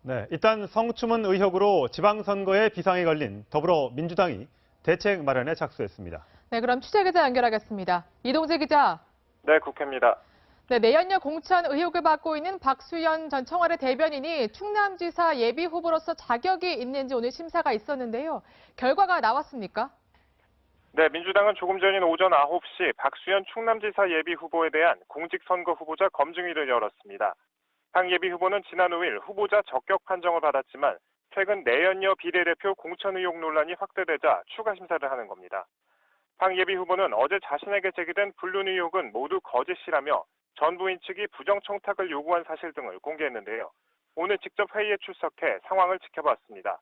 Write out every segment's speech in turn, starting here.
네, 일단 성추문 의혹으로 지방선거에 비상이 걸린 더불어민주당이 대책 마련에 착수했습니다. 네, 그럼 취재 기자 연결하겠습니다. 이동재 기자. 네, 국회입니다. 네, 내연녀 공천 의혹을 받고 있는 박수현 전 청와대 대변인이 충남지사 예비 후보로서 자격이 있는지 오늘 심사가 있었는데요. 결과가 나왔습니까? 네, 민주당은 조금 전인 오전 9시 박수현 충남지사 예비 후보에 대한 공직선거 후보자 검증위를 열었습니다. 당 예비 후보는 지난 5일 후보자 적격 판정을 받았지만 최근 내연녀 비례대표 공천 의혹 논란이 확대되자 추가 심사를 하는 겁니다. 당 예비 후보는 어제 자신에게 제기된 불륜 의혹은 모두 거짓이라며 전 부인 측이 부정청탁을 요구한 사실 등을 공개했는데요. 오늘 직접 회의에 출석해 상황을 지켜봤습니다.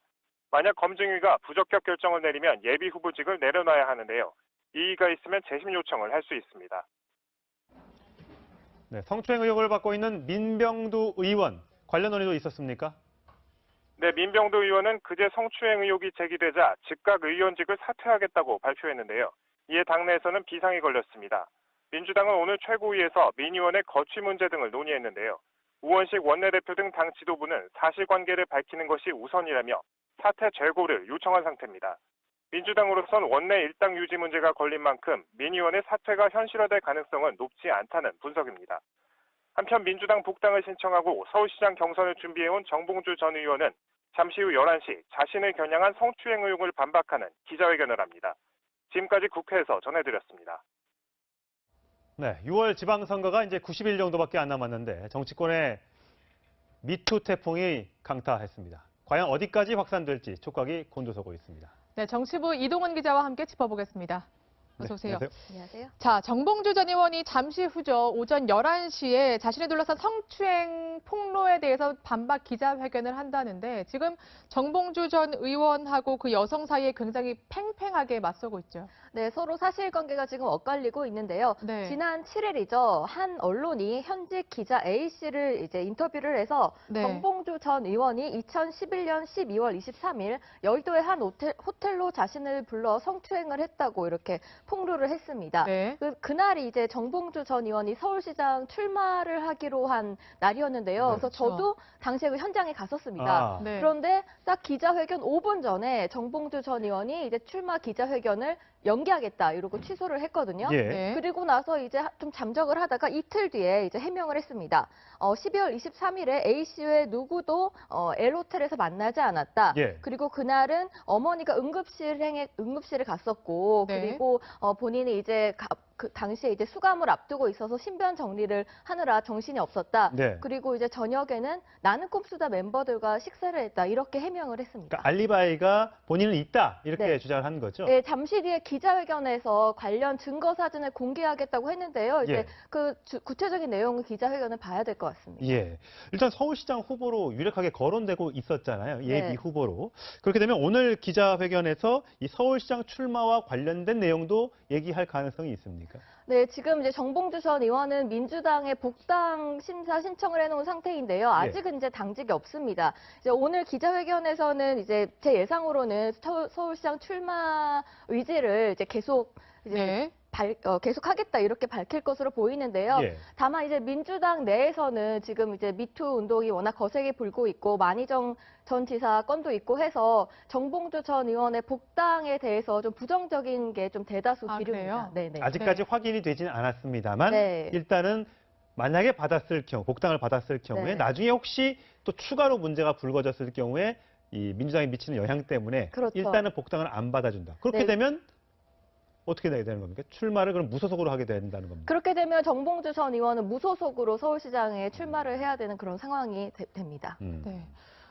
만약 검증위가 부적격 결정을 내리면 예비 후보직을 내려놔야 하는데요. 이의가 있으면 재심 요청을 할 수 있습니다. 네, 성추행 의혹을 받고 있는 민병두 의원 관련 논의도 있었습니까? 네, 민병두 의원은 그제 성추행 의혹이 제기되자 즉각 의원직을 사퇴하겠다고 발표했는데요. 이에 당내에서는 비상이 걸렸습니다. 민주당은 오늘 최고위에서 민 의원의 거취 문제 등을 논의했는데요. 우원식 원내대표 등 당 지도부는 사실관계를 밝히는 것이 우선이라며 사퇴 재고를 요청한 상태입니다. 민주당으로선 원내 일당 유지 문제가 걸린 만큼 민 의원의 사퇴가 현실화될 가능성은 높지 않다는 분석입니다. 한편 민주당 복당을 신청하고 서울시장 경선을 준비해온 정봉주 전 의원은 잠시 후 11시 자신을 겨냥한 성추행 의혹을 반박하는 기자회견을 합니다. 지금까지 국회에서 전해드렸습니다. 네, 6월 지방선거가 이제 90일 정도밖에 안 남았는데 정치권의 미투 태풍이 강타했습니다. 과연 어디까지 확산될지 촉각이 곤두서고 있습니다. 네, 정치부 이동훈 기자와 함께 짚어보겠습니다. 어서 오세요. 네, 안녕하세요. 자, 정봉주 전 의원이 잠시 후죠. 오전 11시에 자신을 둘러싼 성추행 폭로에 대해서 반박 기자회견을 한다는데 지금 정봉주 전 의원하고 그 여성 사이에 굉장히 팽팽하게 맞서고 있죠. 네, 서로 사실관계가 지금 엇갈리고 있는데요. 네. 지난 7일이죠. 한 언론이 현직 기자 A씨를 이제 인터뷰를 해서 네. 정봉주 전 의원이 2011년 12월 23일 여의도의 한 호텔로 자신을 불러 성추행을 했다고 이렇게 폭로를 했습니다. 네. 그날이 이제 정봉주 전 의원이 서울시장 출마를 하기로 한 날이었는데요. 네. 그래서 저도 당시에 그 현장에 갔었습니다. 아, 네. 그런데 딱 기자회견 5분 전에 정봉주 전 의원이 이제 출마 기자회견을 연기하겠다 이러고 취소를 했거든요. 예. 네. 그리고 나서 이제 좀 잠적을 하다가 이틀 뒤에 이제 해명을 했습니다. 12월 23일에 A씨 외 누구도 L호텔에서 만나지 않았다. 예. 그리고 그날은 어머니가 응급실을 갔었고 네. 그리고 본인이 이제 그 당시에 이제 수감을 앞두고 있어서 신변 정리를 하느라 정신이 없었다. 네. 그리고 이제 저녁에는 나는 꿈수다 멤버들과 식사를 했다. 이렇게 해명을 했습니다. 그러니까 알리바이가 본인은 있다 이렇게 네. 주장을 한 거죠. 네, 잠시 뒤에 기자회견에서 관련 증거 사진을 공개하겠다고 했는데요. 이제 예. 그 구체적인 내용은 기자회견을 봐야 될 것 같습니다. 예. 일단 서울시장 후보로 유력하게 거론되고 있었잖아요. 예비 네. 후보로. 그렇게 되면 오늘 기자회견에서 이 서울시장 출마와 관련된 내용도 얘기할 가능성이 있습니까? 네, 지금 이제 정봉주 전 의원은 민주당의 복당 심사 신청을 해놓은 상태인데요. 아직은 이제 당직이 없습니다. 이제 오늘 기자회견에서는 이제 제 예상으로는 서울시장 출마 의지를 이제 계속 이제 네. 계속하겠다 이렇게 밝힐 것으로 보이는데요. 예. 다만 이제 민주당 내에서는 지금 이제 미투 운동이 워낙 거세게 불고 있고 만희정 전 지사 건도 있고 해서 정봉주 전 의원의 복당에 대해서 좀 부정적인 게 좀 대다수 아, 기류입니다. 그래요? 네네. 아직까지 확인이 되지는 않았습니다만 네. 일단은 만약에 받았을 경우, 복당을 받았을 경우에 네. 나중에 혹시 또 추가로 문제가 불거졌을 경우에 이 민주당이 미치는 영향 때문에 그렇죠. 일단은 복당을 안 받아준다. 그렇게 네. 되면 어떻게 되는 겁니까? 출마를 그럼 무소속으로 하게 된다는 겁니다. 그렇게 되면 정봉주 전 의원은 무소속으로 서울시장에 출마를 해야 되는 그런 상황이 됩니다. 네.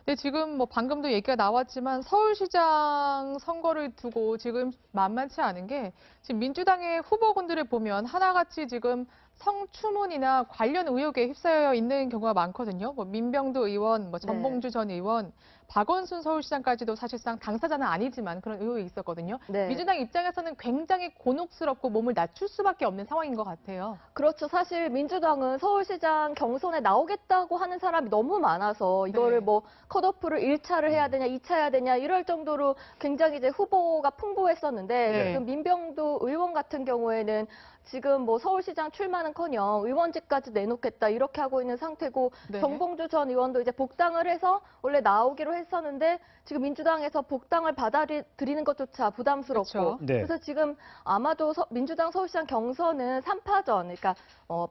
근데 지금 뭐 방금도 얘기가 나왔지만 서울시장 선거를 두고 지금 만만치 않은 게 지금 민주당의 후보군들을 보면 하나같이 지금 성추문이나 관련 의혹에 휩싸여 있는 경우가 많거든요. 뭐 민병두 의원, 뭐 정봉주 전 의원, 박원순 서울시장까지도 사실상 당사자는 아니지만 그런 의혹이 있었거든요. 네. 민주당 입장에서는 굉장히 곤혹스럽고 몸을 낮출 수밖에 없는 상황인 것 같아요. 그렇죠. 사실 민주당은 서울시장 경선에 나오겠다고 하는 사람이 너무 많아서 이거를 네. 뭐 컷오프를 1차를 해야 되냐, 2차 해야 되냐 이럴 정도로 굉장히 이제 후보가 풍부했었는데 네. 지금 민병두 의원 같은 경우에는 지금 뭐 서울시장 출마는커녕 의원직까지 내놓겠다 이렇게 하고 있는 상태고 네. 정봉주 전 의원도 이제 복당을 해서 원래 나오기로 했었는데 지금 민주당에서 복당을 받아들이는 것조차 부담스럽고 그렇죠. 네. 그래서 지금 아마도 민주당 서울시장 경선은 3파전 그러니까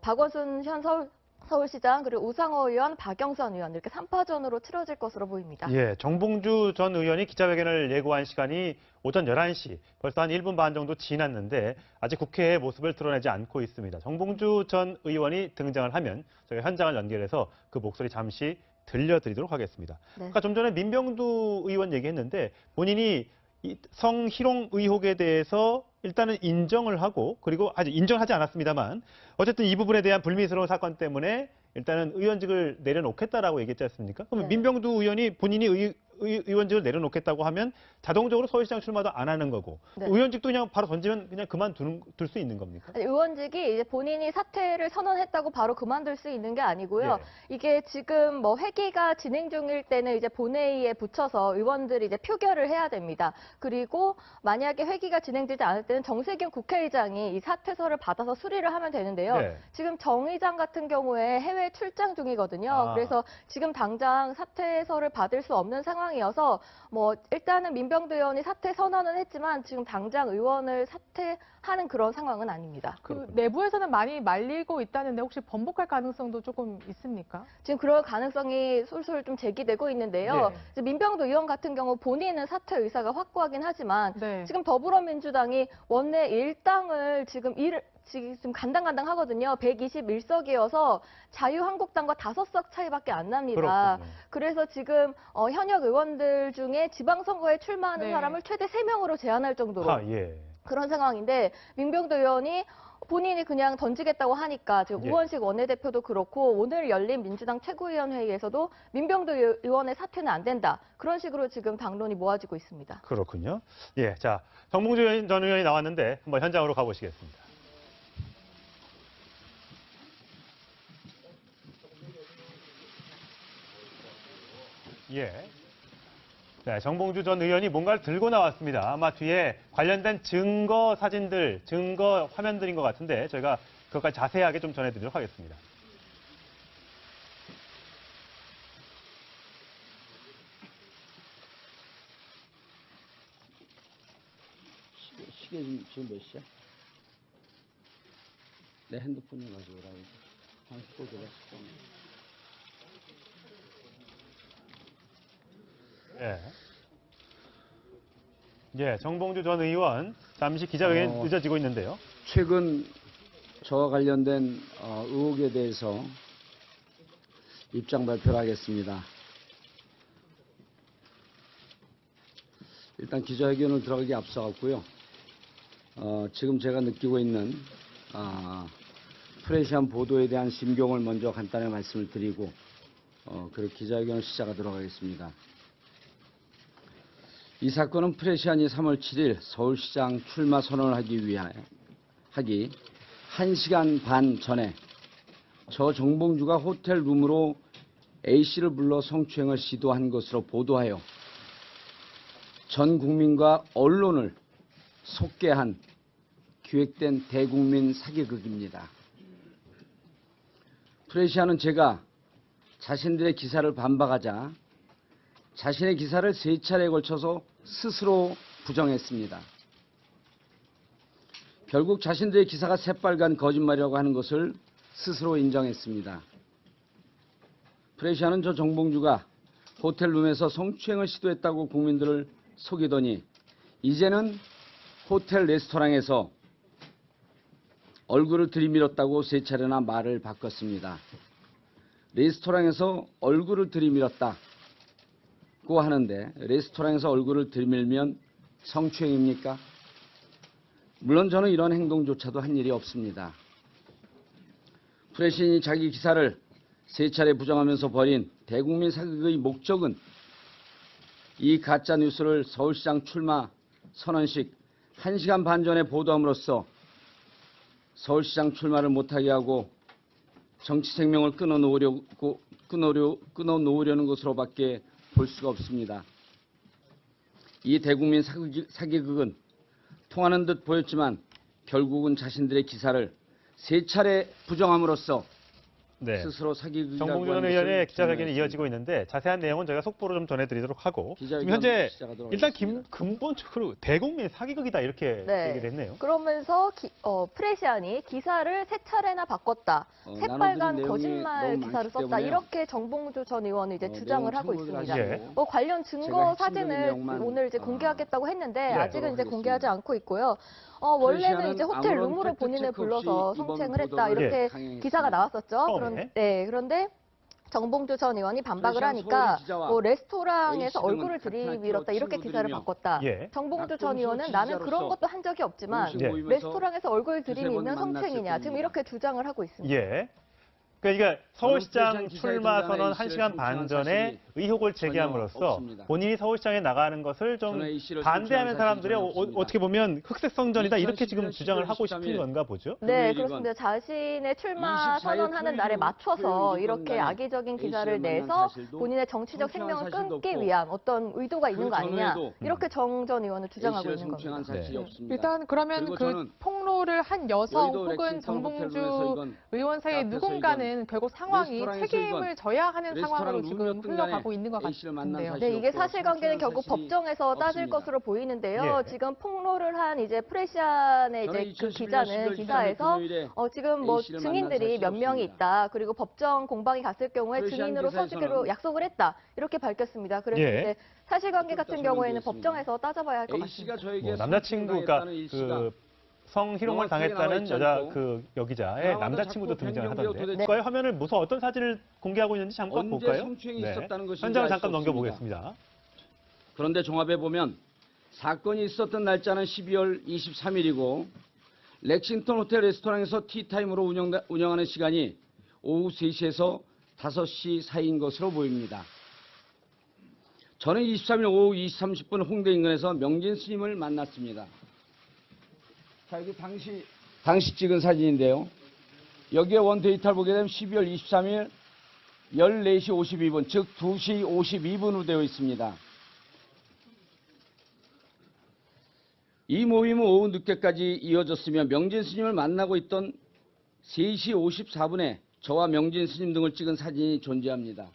박원순 현 서울시장 그리고 우상호 의원, 박영선 의원 이렇게 3파전으로 치러질 것으로 보입니다. 예, 정봉주 전 의원이 기자회견을 예고한 시간이 오전 11시, 벌써 한 1분 반 정도 지났는데 아직 국회의 모습을 드러내지 않고 있습니다. 정봉주 전 의원이 등장을 하면 저희가 현장을 연결해서 그 목소리 잠시 들려드리도록 하겠습니다. 네. 아까 좀 전에 민병두 의원 얘기했는데 본인이 이 성희롱 의혹에 대해서 일단은 인정을 하고 그리고 아직 인정하지 않았습니다만 어쨌든 이 부분에 대한 불미스러운 사건 때문에 일단은 의원직을 내려놓겠다라고 얘기했지 않습니까? 그럼 네. 민병두 의원이 본인이 의원직을 내려놓겠다고 하면 자동적으로 서울시장 출마도 안 하는 거고 네. 의원직도 그냥 바로 던지면 그냥 둘 수 있는 겁니까? 아니, 의원직이 이제 본인이 사퇴를 선언했다고 바로 그만둘 수 있는 게 아니고요. 이게 지금 뭐 회기가 진행 중일 때는 이제 본회의에 붙여서 의원들이 이제 표결을 해야 됩니다. 그리고 만약에 회기가 진행되지 않을 때는 정세균 국회의장이 이 사퇴서를 받아서 수리를 하면 되는데요. 네. 지금 정 의장 같은 경우에 해외 출장 중이거든요. 아. 그래서 지금 당장 사퇴서를 받을 수 없는 상황이어서 뭐 일단은 민병두 의원이 사퇴 선언은 했지만 지금 당장 의원을 사퇴하는 그런 상황은 아닙니다. 그 내부에서는 많이 말리고 있다는데 혹시 번복할 가능성도 조금 있습니까? 지금 그럴 가능성이 솔솔 좀 제기되고 있는데요. 네. 이제 민병두 의원 같은 경우 본인은 사퇴 의사가 확고하긴 하지만 네. 지금 더불어민주당이 원내 일당을 지금 간당간당 하거든요. 121석이어서 자유한국당과 5석 차이밖에 안 납니다. 그렇군요. 그래서 지금 현역 의원들 중에 지방선거에 출마하는 네. 사람을 최대 3명으로 제한할 정도로 예. 그런 상황인데 민병두 의원이 본인이 그냥 던지겠다고 하니까 지금 예. 우원식 원내대표도 그렇고 오늘 열린 민주당 최고위원회의에서도 민병두 의원의 사퇴는 안 된다. 그런 식으로 지금 당론이 모아지고 있습니다. 그렇군요. 예, 자 정봉주 전 의원이 나왔는데 한번 현장으로 가보시겠습니다. 예. 네, 정봉주 전 의원이 뭔가를 들고 나왔습니다. 아마 뒤에 관련된 증거 사진들, 증거 화면들인 것 같은데 저희가 그것까지 자세하게 좀 전해드리도록 하겠습니다. 시계 지금 몇 시야? 내 핸드폰을 가지고 오라고. 한 10분 들었을 예. 예, 정봉주 전 의원 잠시 기자회견이 늦어지고 있는데요. 최근 저와 관련된 의혹에 대해서 입장 발표를 하겠습니다. 일단 기자회견을 들어가기 앞서갔고요. 지금 제가 느끼고 있는 프레시한 보도에 대한 심경을 먼저 간단히 말씀을 드리고 그리고 기자회견을 시작하도록 하겠습니다. 이 사건은 프레시안이 3월 7일 서울시장 출마 선언을 하기 1시간 반 전에 저 정봉주가 호텔 룸으로 A씨를 불러 성추행을 시도한 것으로 보도하여 전 국민과 언론을 속개한 기획된 대국민 사기극입니다. 프레시안은 제가 자신들의 기사를 반박하자 자신의 기사를 3차례에 걸쳐서 스스로 부정했습니다. 결국 자신들의 기사가 새빨간 거짓말이라고 하는 것을 스스로 인정했습니다. 프레시안은 저 정봉주가 호텔룸에서 성추행을 시도했다고 국민들을 속이더니 이제는 호텔 레스토랑에서 얼굴을 들이밀었다고 3차례나 말을 바꿨습니다. 레스토랑에서 얼굴을 들이밀었다고 하는데 레스토랑에서 얼굴을 들이밀면 성추행입니까? 물론 저는 이런 행동조차도 한 일이 없습니다. 프레시안이 자기 기사를 3차례 부정하면서 벌인 대국민 사극의 목적은 이 가짜 뉴스를 서울시장 출마 선언식 1시간 반 전에 보도함으로써 서울시장 출마를 못하게 하고 정치 생명을 끊어놓으려는 것으로밖에 볼 수가 없습니다. 이 대국민 사기극은 통하는 듯 보였지만 결국은 자신들의 기사를 3차례 부정함으로써 네. 스스로 사기극이라고 정봉주 전 하는 의원의 것을 기자회견이 증명했습니다. 이어지고 있는데 자세한 내용은 저희가 속보로 좀 전해드리도록 하고 지금 기자회견 현재 시작하도록 일단 하겠습니다. 근본적으로 대국민 사기극이다 이렇게 네. 얘기를 했네요. 그러면서 프레시안이 기사를 3차례나 바꿨다. 새빨간 나눠드린 내용이 거짓말 너무 기사를 많기 썼다. 때문에 이렇게 정봉주 전 의원은 이제 주장을 내용 하고 참고를 있습니다. 예. 하시고 관련 제가 증거 핵심적인 사진을 내용만, 오늘 이제 공개하겠다고 했는데 아직은 이제 하겠습니다. 공개하지 않고 있고요. 원래는 이제 호텔 아무런 룸으로 팩트 본인을 체크 불러서 없이 이번 성추행을 했다 보도를 이렇게 강행했습니다. 기사가 나왔었죠. 처음에. 그런데 정봉주 전 의원이 반박을 프레시안 하니까 서울 기자와 레스토랑에서 A씨 등은 얼굴을 같은 들이밀었다 학교 이렇게 기사를 친구들이며 바꿨다. 예. 정봉주 전 낙동수 의원은 나는 그런 지지자로서 것도 한 적이 없지만 공식 예. 모임에서 레스토랑에서 얼굴 두세 들이밀면 번 성추행이냐 만났을 지금 뿐입니다. 이렇게 주장을 하고 있습니다. 예. 그러니까 서울시장 저는 프레시안 출마 기자회견 선언 A씨를 1시간 반 성추행한 전에 사실이 의혹을 전혀 제기함으로써 없습니다. 본인이 서울시장에 나가는 것을 좀 저는 A씨를 반대하는 성추행한 사람들이 사실이 전혀 없습니다. 어떻게 보면 흑색성전이다 이렇게 지금 2017년 주장을 하고 12월 싶은 건가 보죠? 네, 금요일이건 그렇습니다. 자신의 출마 24일 선언하는 날에 토요일, 맞춰서 토요일이건 이렇게 간에 악의적인 기사를 A씨를 만난 내서 사실도 본인의 정치적 성추행한 생명을 사실도 끊기 없고 위한 어떤 의도가 있는 그 거 아니냐 전후에도 이렇게 정 전 의원은 주장하고 A씨를 있는 성추행한 겁니다. 사실이 네. 없습니다. 일단 그러면 그리고 그 저는 폭로를 한 여성 여의도 혹은 렉싱턴 정봉주 호텔룸에서 이건 의원 사이의 카페에서 누군가는 결국 상황이 레스토랑에서 책임을 이건 져야 하는 레스토랑 상황으로 지금 룸이었든 흘러가고 간에 있는 것 A씨를 만난 같은데요. 사실이 네, 이게 없고 사실관계는 성추행한 결국 사실이 법정에서 따질 없습니다. 것으로 보이는데요. 예. 지금 폭로를 한 이제 프레시안의 저는 이제 그 2011년 기자는 12월 기사에서 금요일에 지금 뭐 A씨를 증인들이 만난 몇 사실이 명이 없습니다. 있다. 그리고 법정 공방이 갔을 경우에 프레시안 증인으로 기사에서는 서주기로 약속을 했다. 이렇게 밝혔습니다. 그래서 예. 이제 사실관계 같은 좀 경우에는 설명드리겠습니다. 법정에서 따져봐야 할 것 A씨가 같습니다. 저에게 뭐 남자친구가 성추행당했다는 일씨가 그 성희롱을 명확하게 나와 당했다는 있지 여자 않고 그 여기자의 하나마다 남자친구도 자꾸 등장을 변경되어 하던데 도대체 그거의 화면을 무슨 어떤 사진을 공개하고 있는지 잠깐 언제 볼까요? 성추행이 있었다는 것인지 현장을 알 수 잠깐 없습니다. 넘겨보겠습니다. 그런데 종합해 보면 사건이 있었던 날짜는 12월 23일이고 렉싱턴 호텔 레스토랑에서 티타임으로 운영하는 시간이 오후 3시에서 5시 사이인 것으로 보입니다. 저는 23일 오후 2시 30분 홍대 인근에서 명진 스님을 만났습니다. 자, 이게 당시 찍은 사진인데요. 여기에 원 데이터를 보게 되면 12월 23일 14시 52분, 즉 2시 52분으로 되어 있습니다. 이 모임은 오후 늦게까지 이어졌으며 명진 스님을 만나고 있던 3시 54분에 저와 명진 스님 등을 찍은 사진이 존재합니다.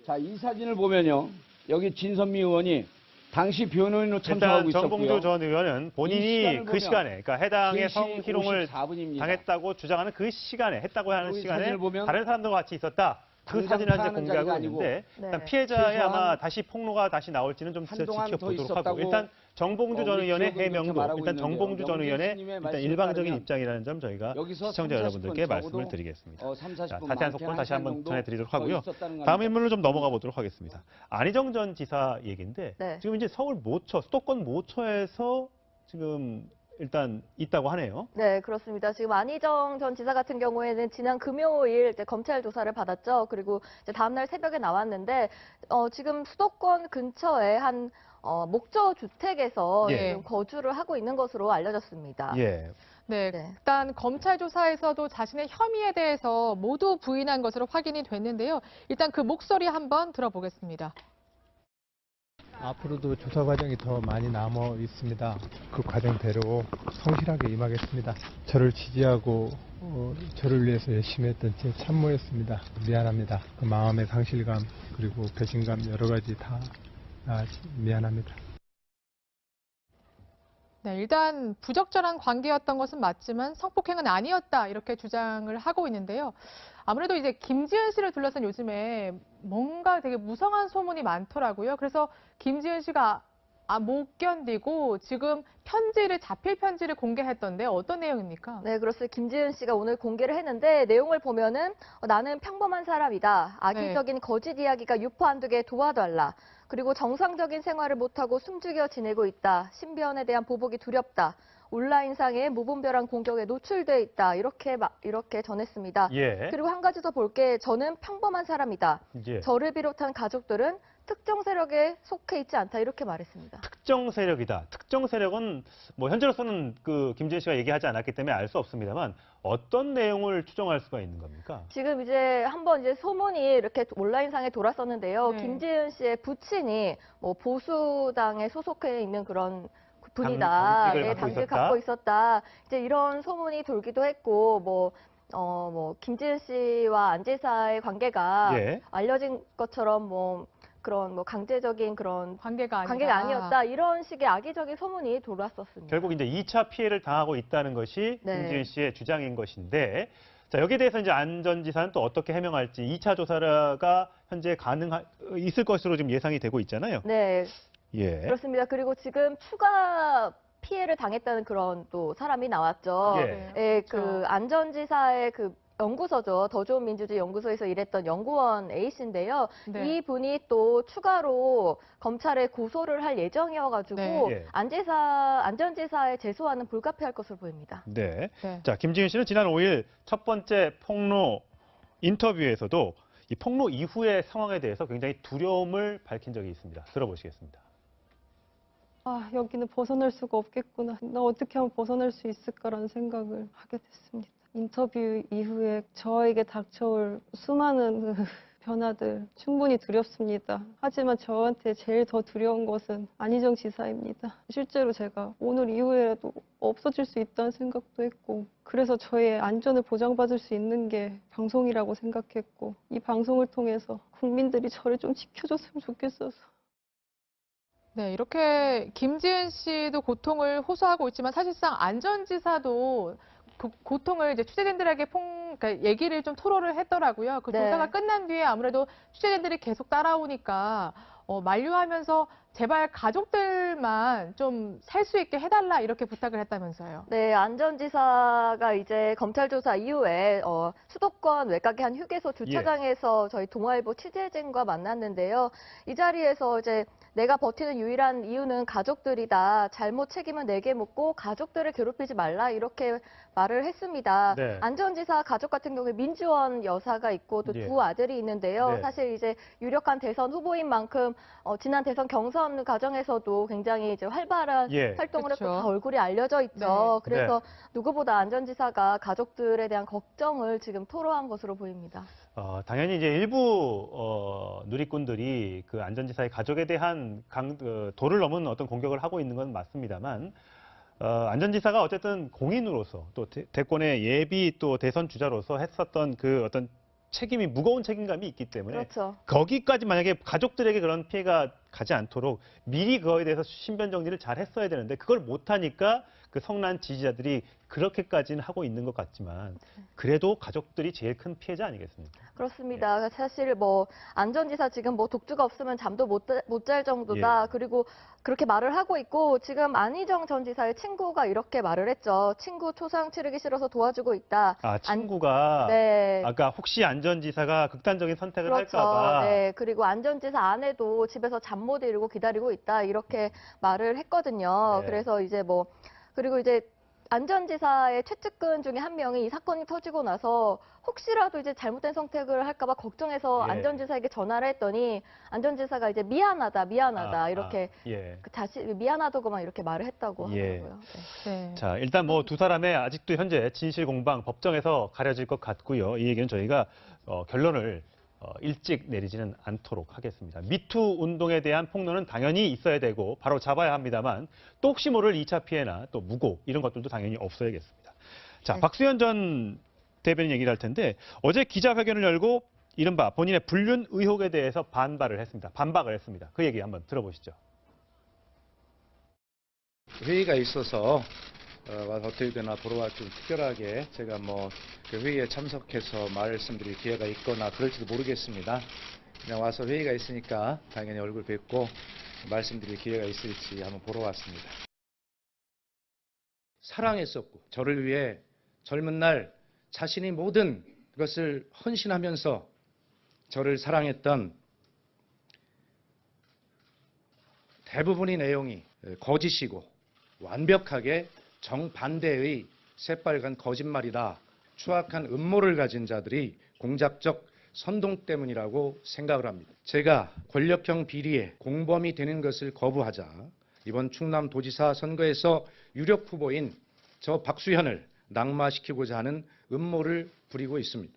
자, 이 사진을 보면요. 여기 진선미 의원이 당시 변호인으로 참석하고 일단 정봉주 있었고요. 전 의원은 이 본인이 시간을 그 보면 시간에 그러니까 해당의 3시 성희롱을 54분입니다. 당했다고 주장하는 그 시간에 했다고 하는 이 시간에 사진을 보면 다른 사람들과 같이 있었다. 그 당장 사진을 이제 파는 공개하고 자리가 있는데 아니고, 일단 네. 피해자의 최소한 아마 다시 폭로가 다시 나올지는 좀 한동안 더 지켜보도록 하고 있었다고 일단 정봉주 전 우리 의원의 기록은 그렇게 해명도 말하고 일단 있는데요. 정봉주 전 의원의 명진 스님의 일단 말씀에 일방적인 따르면 입장이라는 점 저희가 여기서 시청자 30분 여러분들께 말씀을 적어도 드리겠습니다. 30, 자, 40분 자세한 속보는 다시 한번 정도 전해드리도록 더 하고요. 있었다는 다음 겁니다. 인물로 좀 넘어가 보도록 하겠습니다. 안희정 전 지사 얘기인데 네. 지금 이제 서울 모처 수도권 모처에서 지금 일단 있다고 하네요. 네, 그렇습니다. 지금 안희정 전 지사 같은 경우에는 지난 금요일 이제 검찰 조사를 받았죠. 그리고 이제 다음날 새벽에 나왔는데 지금 수도권 근처에 한 목조 주택에서 예. 지금 거주를 하고 있는 것으로 알려졌습니다. 예. 네, 네. 일단 검찰 조사에서도 자신의 혐의에 대해서 모두 부인한 것으로 확인이 됐는데요. 일단 그 목소리 한번 들어보겠습니다. 앞으로도 조사 과정이 더 많이 남아 있습니다. 그 과정대로 성실하게 임하겠습니다. 저를 지지하고 저를 위해서 열심히 했던 제 참모였습니다. 미안합니다. 그 마음의 상실감 그리고 배신감 여러 가지 다 미안합니다. 네, 일단 부적절한 관계였던 것은 맞지만 성폭행은 아니었다 이렇게 주장을 하고 있는데요. 아무래도 이제 김지은 씨를 둘러싼 요즘에 뭔가 되게 무성한 소문이 많더라고요. 그래서 김지은 씨가 못 견디고 지금 자필 편지를 공개했던데 어떤 내용입니까? 네, 그렇습니다. 김지은 씨가 오늘 공개를 했는데 내용을 보면은 나는 평범한 사람이다. 악의적인 거짓 이야기가 유포 안 되게 도와달라. 그리고 정상적인 생활을 못하고 숨죽여 지내고 있다. 신변에 대한 보복이 두렵다. 온라인상의 무분별한 공격에 노출돼 있다. 이렇게 전했습니다. 예. 그리고 한 가지 더 볼 게 저는 평범한 사람이다. 예. 저를 비롯한 가족들은 특정 세력에 속해 있지 않다. 이렇게 말했습니다. 특정 세력이다. 특정 세력은 뭐 현재로서는 그 김지은 씨가 얘기하지 않았기 때문에 알 수 없습니다만 어떤 내용을 추정할 수가 있는 겁니까? 지금 이제 한번 이제 소문이 이렇게 온라인상에 돌았었는데요. 네. 김지은 씨의 부친이 뭐 보수당에 소속해 있는 그런 분이다. 당직을 네, 갖고 당직을 있었다. 갖고 있었다. 이제 이런 소문이 돌기도 했고 뭐 김지은 씨와 안 지사의 관계가 예. 알려진 것처럼 뭐 그런 뭐 강제적인 그런 관계가 관계가 아니었다. 이런 식의 악의적인 소문이 돌았었습니다. 결국 이제 2차 피해를 당하고 있다는 것이 네. 김지은 씨의 주장인 것인데, 자, 여기에 대해서 이제 안 전 지사는 또 어떻게 해명할지 2차 조사가 현재 있을 것으로 지금 예상이 되고 있잖아요. 네, 예. 그렇습니다. 그리고 지금 추가 피해를 당했다는 그런 또 사람이 나왔죠. 예. 예, 그렇죠. 그 안전지사의 그 연구소죠. 더 좋은 민주주의 연구소에서 일했던 연구원 A씨인데요. 네. 이 분이 또 추가로 검찰에 고소를 할 예정이어가지고 네. 예. 안전지사에 제소하는 불가피할 것으로 보입니다. 네. 네. 자, 김지은 씨는 지난 5일 첫 번째 폭로 인터뷰에서도 이 폭로 이후의 상황에 대해서 굉장히 두려움을 밝힌 적이 있습니다. 들어보시겠습니다. 아, 여기는 벗어날 수가 없겠구나. 나 어떻게 하면 벗어날 수 있을까라는 생각을 하게 됐습니다. 인터뷰 이후에 저에게 닥쳐올 수많은 변화들 충분히 두렵습니다. 하지만 저한테 제일 더 두려운 것은 안희정 지사입니다. 실제로 제가 오늘 이후에라도 없어질 수 있다는 생각도 했고, 그래서 저의 안전을 보장받을 수 있는 게 방송이라고 생각했고, 이 방송을 통해서 국민들이 저를 좀 지켜줬으면 좋겠어서. 네, 이렇게 김지은 씨도 고통을 호소하고 있지만 사실상 안전지사도 그 고통을 이제 취재진들에게 그러니까 얘기를 좀 토로를 했더라고요. 그 네. 조사가 끝난 뒤에 아무래도 취재진들이 계속 따라오니까 만류하면서 제발 가족들만 좀 살 수 있게 해달라 이렇게 부탁을 했다면서요. 네, 안전지사가 이제 검찰 조사 이후에 수도권 외곽의 한 휴게소 주차장에서 저희 동아일보 취재진과 만났는데요. 이 자리에서 이제 내가 버티는 유일한 이유는 가족들이다. 잘못 책임은 내게 묻고 가족들을 괴롭히지 말라 이렇게 말을 했습니다. 네. 안전지사 가족 같은 경우에 민주원 여사가 있고 또 예. 두 아들이 있는데요. 네. 사실 이제 유력한 대선 후보인 만큼 지난 대선 경선 과정에서도 굉장히 이제 활발한 예. 활동을 했고 그렇죠. 다 얼굴이 알려져 있죠. 네. 그래서 누구보다 안전지사가 가족들에 대한 걱정을 지금 토로한 것으로 보입니다. 당연히 이제 일부 누리꾼들이 그 안전지사의 가족에 대한 도를 넘은 어떤 공격을 하고 있는 건 맞습니다만, 안전지사가 어쨌든 공인으로서 또 대권의 예비 또 대선 주자로서 했었던 그 어떤 책임이 무거운 책임감이 있기 때문에 그렇죠. 거기까지 만약에 가족들에게 그런 피해가 가지 않도록 미리 그거에 대해서 신변 정리를 잘 했어야 되는데 그걸 못하니까 그 성난 지지자들이 그렇게까지는 하고 있는 것 같지만 그래도 가족들이 제일 큰 피해자 아니겠습니까? 그렇습니다. 사실 뭐 안전지사 지금 뭐 독주가 없으면 잠도 못 잘 정도다. 예. 그리고 그렇게 말을 하고 있고 지금 안희정 전 지사의 친구가 이렇게 말을 했죠. 친구 초상 치르기 싫어서 도와주고 있다. 친구가 네. 아까 혹시 안전지사가 극단적인 선택을 그렇죠. 할까봐 네. 그리고 안전지사 아내도 집에서 잠 못 이루고 기다리고 있다. 이렇게 말을 했거든요. 네. 그래서 이제 뭐 그리고 이제 안전지사의 최측근 중에 한 명이 이 사건이 터지고 나서 혹시라도 이제 잘못된 선택을 할까봐 걱정해서 예. 안전지사에게 전화를 했더니 안전지사가 이제 미안하다 이렇게 예. 그 자신 미안하다고만 이렇게 말을 했다고 예. 하더라고요. 네. 네. 자, 일단 뭐 두 사람의 아직도 현재 진실 공방 법정에서 가려질 것 같고요. 이 얘기는 저희가 결론을 일찍 내리지는 않도록 하겠습니다. 미투 운동에 대한 폭로는 당연히 있어야 되고 바로 잡아야 합니다만 또 혹시 모를 2차 피해나 또 무고 이런 것들도 당연히 없어야겠습니다. 자, 네. 박수현 전 대변인 얘기를 할 텐데 어제 기자회견을 열고 이른바 본인의 불륜 의혹에 대해서 반박을 했습니다. 그 얘기 한번 들어보시죠. 회의가 있어서 와서 어떻게 되나 보러 와 좀 특별하게 제가 그 회의에 참석해서 말씀드릴 기회가 있거나 그럴지도 모르겠습니다. 그냥 와서 회의가 있으니까 당연히 얼굴 뵙고 말씀드릴 기회가 있을지 한번 보러 왔습니다. 사랑했었고 저를 위해 젊은 날 자신이 모든 것을 헌신하면서 저를 사랑했던 대부분의 내용이 거짓이고 완벽하게 정반대의 새빨간 거짓말이다. 추악한 음모를 가진 자들이 공작적 선동 때문이라고 생각을 합니다. 제가 권력형 비리의 공범이 되는 것을 거부하자 이번 충남도지사 선거에서 유력 후보인 저 박수현을 낙마시키고자 하는 음모를 부리고 있습니다.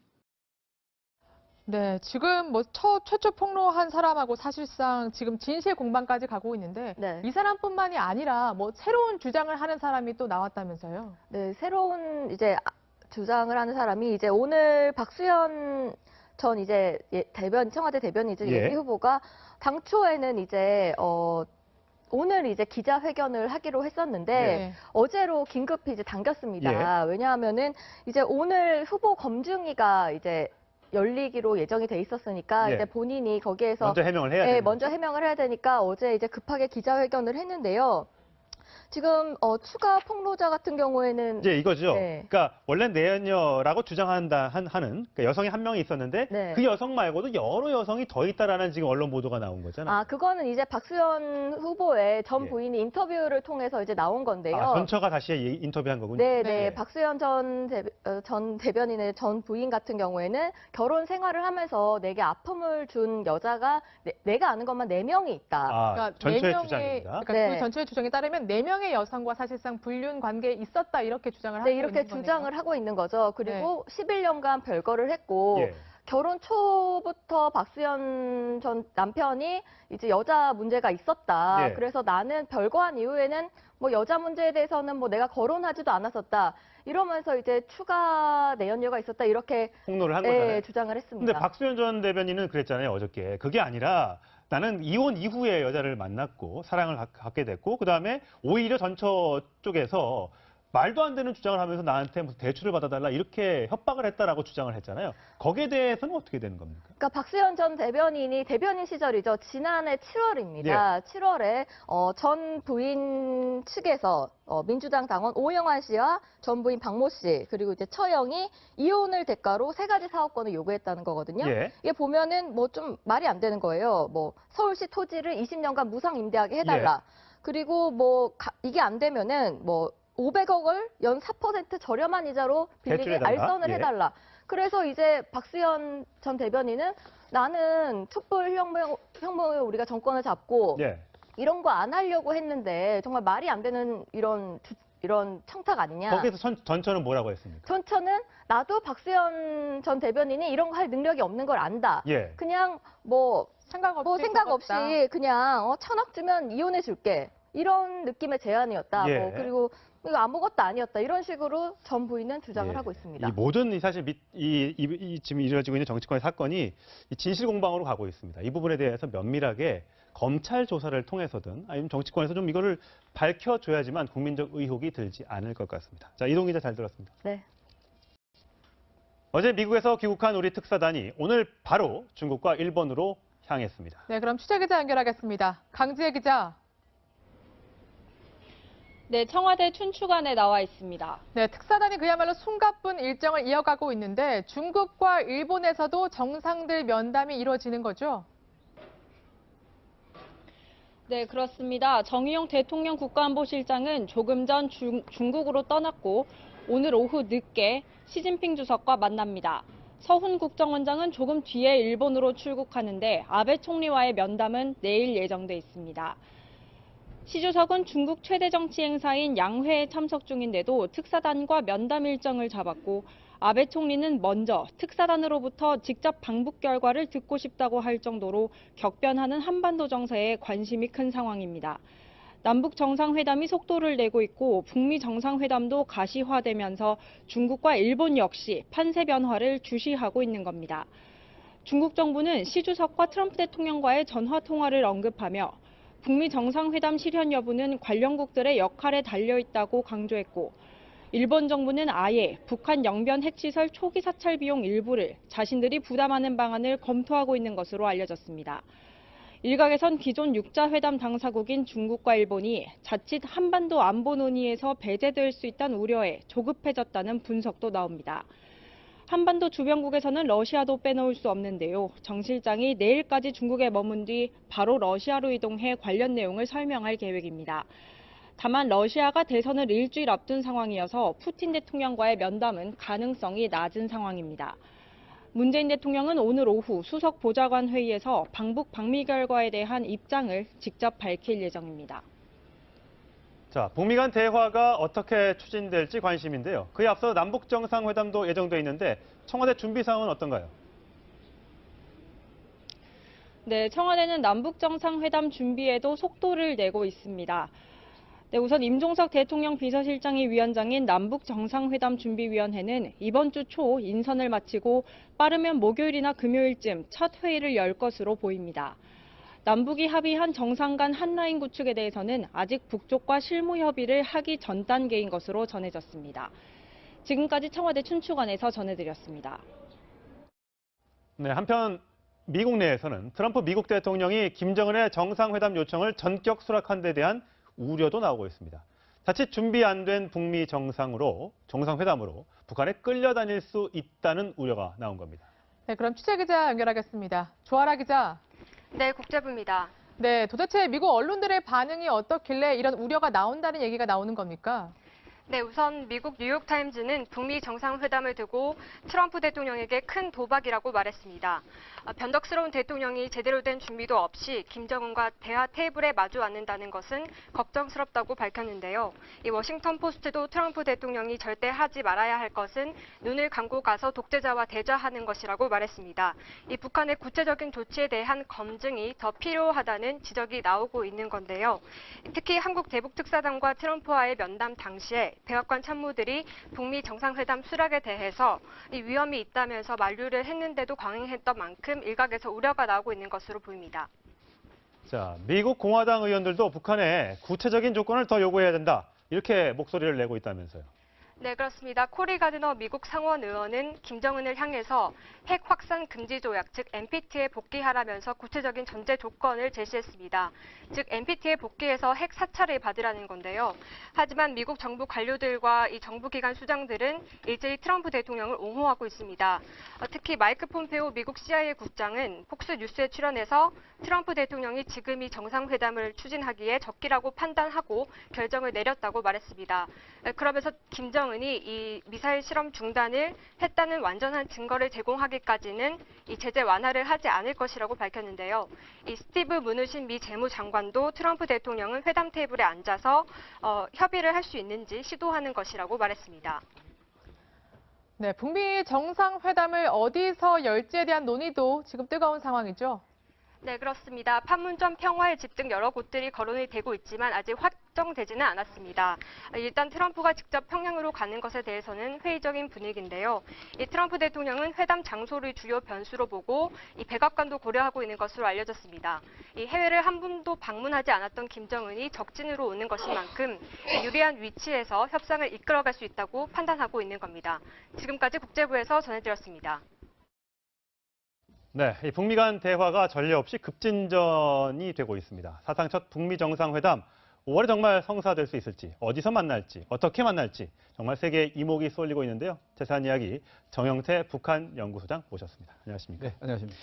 네, 지금 뭐 최초 폭로한 사람하고 사실상 지금 진실 공방까지 가고 있는데 네. 이 사람뿐만이 아니라 뭐 새로운 주장을 하는 사람이 또 나왔다면서요. 네, 새로운 이제 주장을 하는 사람이 이제 오늘 박수현 전 이제 청와대 대변인 예. 예비 후보가 당초에는 이제 오늘 이제 기자회견을 하기로 했었는데 네. 어제로 긴급히 이제 당겼습니다. 왜냐하면은 이제 오늘 후보 검증위가 이제 열리기로 예정이 돼 있었으니까 예. 이제 본인이 거기에서 먼저 해명을 해야 네, 되는 먼저 거죠? 해명을 해야 되니까 어제 이제 급하게 기자회견을 했는데요. 지금 추가 폭로자 같은 경우에는 이제 이거죠. 네. 그러니까 원래 내연녀라고 하는 그러니까 여성이 한 명이 있었는데 네. 그 여성 말고도 여러 여성이 더 있다라는 지금 언론 보도가 나온 거잖아요. 아, 그거는 이제 박수현 후보의 전 예. 부인이 인터뷰를 통해서 이제 나온 건데요. 전처가 다시 인터뷰한 거군요. 네, 네. 박수현 전 대변인의 전 부인 같은 경우에는 결혼 생활을 하면서 내게 아픔을 준 여자가 내가 아는 것만 4명이 있다. 아, 전처의 네 명의, 주장입니다. 그러니까 네. 그 전체의 주장에 따르면 4명의 여성과 사실상 불륜 관계에 있었다 이렇게 주장을 하고 네, 있는 이렇게 거네요. 주장을 하고 있는 거죠. 그리고 11년간 별거를 했고 예. 결혼 초부터 박수현 전 남편이 이제 여자 문제가 있었다. 예. 그래서 나는 별거한 이후에는 뭐 여자 문제에 대해서는 뭐 내가 거론하지도 않았었다. 이러면서 이제 추가 내연녀가 있었다. 이렇게 폭로를 한 거잖아요. 주장을 근데 했습니다. 박수현 전 대변인은 그랬잖아요, 어저께. 그게 아니라 나는 이혼 이후에 여자를 만났고 사랑을 갖게 됐고 그다음에 오히려 전처 쪽에서 말도 안 되는 주장을 하면서 나한테 무슨 대출을 받아달라 이렇게 협박을 했다라고 주장을 했잖아요. 거기에 대해서는 어떻게 되는 겁니까? 그러니까 박수현 전 대변인이 대변인 시절이죠. 지난해 7월입니다. 7월에 전 부인 측에서 민주당 당원 오영환 씨와 전 부인 박모 씨 그리고 이제 처형이 이혼을 대가로 3가지 사업권을 요구했다는 거거든요. 예. 이게 보면은 뭐 좀 말이 안 되는 거예요. 뭐 서울시 토지를 20년간 무상 임대하게 해달라. 그리고 뭐 이게 안 되면은 뭐 500억을 연 4% 저렴한 이자로 빌리게 대출해달라? 알선을 예. 해달라. 그래서 이제 박수현 전 대변인은 나는 촛불혁명을 우리가 정권을 잡고 예. 이런 거 안 하려고 했는데 정말 말이 안 되는 이런 청탁 아니냐. 거기에서 전처는 뭐라고 했습니까? 전처는 나도 박수현 전 대변인이 이런 거 할 능력이 없는 걸 안다. 예. 그냥 뭐 생각 없이 없이 그냥 1,000억 주면 이혼해 줄게. 이런 느낌의 제안이었다. 예. 뭐 그리고 이거 아무것도 아니었다. 이런 식으로 전 부인은 주장을 예. 하고 있습니다. 이 모든 사실 지금 이루어지고 있는 정치권의 사건이 이 진실 공방으로 가고 있습니다. 이 부분에 대해서 면밀하게 검찰 조사를 통해서든 아니면 정치권에서 좀 이거를 밝혀줘야지만 국민적 의혹이 들지 않을 것 같습니다. 자, 이동 기자 잘 들었습니다. 네. 어제 미국에서 귀국한 우리 특사단이 오늘 바로 중국과 일본으로 향했습니다. 네, 그럼 취재 기자 연결하겠습니다. 강지혜 기자. 네, 청와대 춘추관에 나와 있습니다. 네, 특사단이 그야말로 숨가쁜 일정을 이어가고 있는데 중국과 일본에서도 정상들 면담이 이루어지는 거죠? 네, 그렇습니다. 정의용 대통령 국가안보실장은 조금 전 중국으로 떠났고 오늘 오후 늦게 시진핑 주석과 만납니다. 서훈 국정원장은 조금 뒤에 일본으로 출국하는데 아베 총리와의 면담은 내일 예정돼 있습니다. 시 주석은 중국 최대 정치 행사인 양회에 참석 중인데도 특사단과 면담 일정을 잡았고 아베 총리는 먼저 특사단으로부터 직접 방북 결과를 듣고 싶다고 할 정도로 격변하는 한반도 정세에 관심이 큰 상황입니다. 남북 정상회담이 속도를 내고 있고 북미 정상회담도 가시화되면서 중국과 일본 역시 판세 변화를 주시하고 있는 겁니다. 중국 정부는 시 주석과 트럼프 대통령과의 전화 통화를 언급하며 북미 정상회담 실현 여부는 관련국들의 역할에 달려 있다고 강조했고 일본 정부는 아예 북한 영변 핵시설 초기 사찰 비용 일부를 자신들이 부담하는 방안을 검토하고 있는 것으로 알려졌습니다. 일각에선 기존 6자 회담 당사국인 중국과 일본이 자칫 한반도 안보 논의에서 배제될 수 있다는 우려에 조급해졌다는 분석도 나옵니다. 한반도 주변국에서는 러시아도 빼놓을 수 없는데요. 정 실장이 내일까지 중국에 머문 뒤 바로 러시아로 이동해 관련 내용을 설명할 계획입니다. 다만 러시아가 대선을 일주일 앞둔 상황이어서 푸틴 대통령과의 면담은 가능성이 낮은 상황입니다. 문재인 대통령은 오늘 오후 수석 보좌관 회의에서 방북 방미 결과에 대한 입장을 직접 밝힐 예정입니다. 자, 북미 간 대화가 어떻게 추진될지 관심인데요. 그에 앞서 남북 정상회담도 예정돼 있는데 청와대 준비 상황은 어떤가요? 네, 청와대는 남북 정상회담 준비에도 속도를 내고 있습니다. 네, 우선 임종석 대통령 비서실장이 위원장인 남북 정상회담 준비위원회는 이번 주 초 인선을 마치고 빠르면 목요일이나 금요일쯤 첫 회의를 열 것으로 보입니다. 남북이 합의한 정상 간 한라인 구축에 대해서는 아직 북쪽과 실무 협의를 하기 전 단계인 것으로 전해졌습니다. 지금까지 청와대 춘추관에서 전해드렸습니다. 네, 한편 미국 내에서는 트럼프 미국 대통령이 김정은의 정상회담 요청을 전격 수락한 데 대한 우려도 나오고 있습니다. 자칫 준비 안 된 북미 정상회담으로 북한에 끌려다닐 수 있다는 우려가 나온 겁니다. 네, 그럼 취재기자 연결하겠습니다. 조아라 기자. 네, 국제부입니다. 네, 도대체 미국 언론들의 반응이 어떻길래 이런 우려가 나온다는 얘기가 나오는 겁니까? 네, 우선 미국 뉴욕타임즈는 북미 정상회담을 두고 트럼프 대통령에게 큰 도박이라고 말했습니다. 변덕스러운 대통령이 제대로 된 준비도 없이 김정은과 대화 테이블에 마주 앉는다는 것은 걱정스럽다고 밝혔는데요. 이 워싱턴 포스트도 트럼프 대통령이 절대 하지 말아야 할 것은 눈을 감고 가서 독재자와 대좌하는 것이라고 말했습니다. 이 북한의 구체적인 조치에 대한 검증이 더 필요하다는 지적이 나오고 있는 건데요. 특히 한국 대북특사단과 트럼프와의 면담 당시에 백악관 참모들이 북미 정상회담 수락에 대해서 이 위험이 있다면서 만류를 했는데도 강행했던 만큼 일각에서 우려가 나오고 있는 것으로 보입니다. 자, 미국 공화당 의원들도 북한에 구체적인 조건을 더 요구해야 된다. 이렇게 목소리를 내고 있다면서요. 네, 그렇습니다. 코리 가드너 미국 상원 의원은 김정은을 향해서 핵 확산 금지 조약, 즉 NPT에 복귀하라면서 구체적인 전제 조건을 제시했습니다. 즉 NPT에 복귀해서 핵 사찰을 받으라는 건데요. 하지만 미국 정부 관료들과 이 정부기관 수장들은 일제히 트럼프 대통령을 옹호하고 있습니다. 특히 마이크 폼페오 미국 CIA 국장은 폭스 뉴스에 출연해서 트럼프 대통령이 지금 이 정상회담을 추진하기에 적기라고 판단하고 결정을 내렸다고 말했습니다. 그러면서 김정은이 이 미사일 실험 중단을 했다는 완전한 증거를 제공하기까지는 이 제재 완화를 하지 않을 것이라고 밝혔는데요. 이 스티브 무누신 미 재무장관도 트럼프 대통령은 회담 테이블에 앉아서 협의를 할 수 있는지 시도하는 것이라고 말했습니다. 네, 북미 정상회담을 어디서 열지에 대한 논의도 지금 뜨거운 상황이죠. 네, 그렇습니다. 판문점 평화의 집 등 여러 곳들이 거론이 되고 있지만 아직 확정되지는 않았습니다. 일단 트럼프가 직접 평양으로 가는 것에 대해서는 회의적인 분위기인데요. 이 트럼프 대통령은 회담 장소를 주요 변수로 보고 이 백악관도 고려하고 있는 것으로 알려졌습니다. 이 해외를 한 번도 방문하지 않았던 김정은이 적진으로 오는 것인 만큼 유리한 위치에서 협상을 이끌어갈 수 있다고 판단하고 있는 겁니다. 지금까지 국제부에서 전해드렸습니다. 네, 이 북미 간 대화가 전례 없이 급진전이 되고 있습니다. 사상 첫 북미 정상회담 5월에 정말 성사될 수 있을지, 어디서 만날지, 어떻게 만날지 정말 세계의 이목이 쏠리고 있는데요. 자세한 이야기 정영태 북한 연구소장 모셨습니다. 안녕하십니까? 네, 안녕하십니까.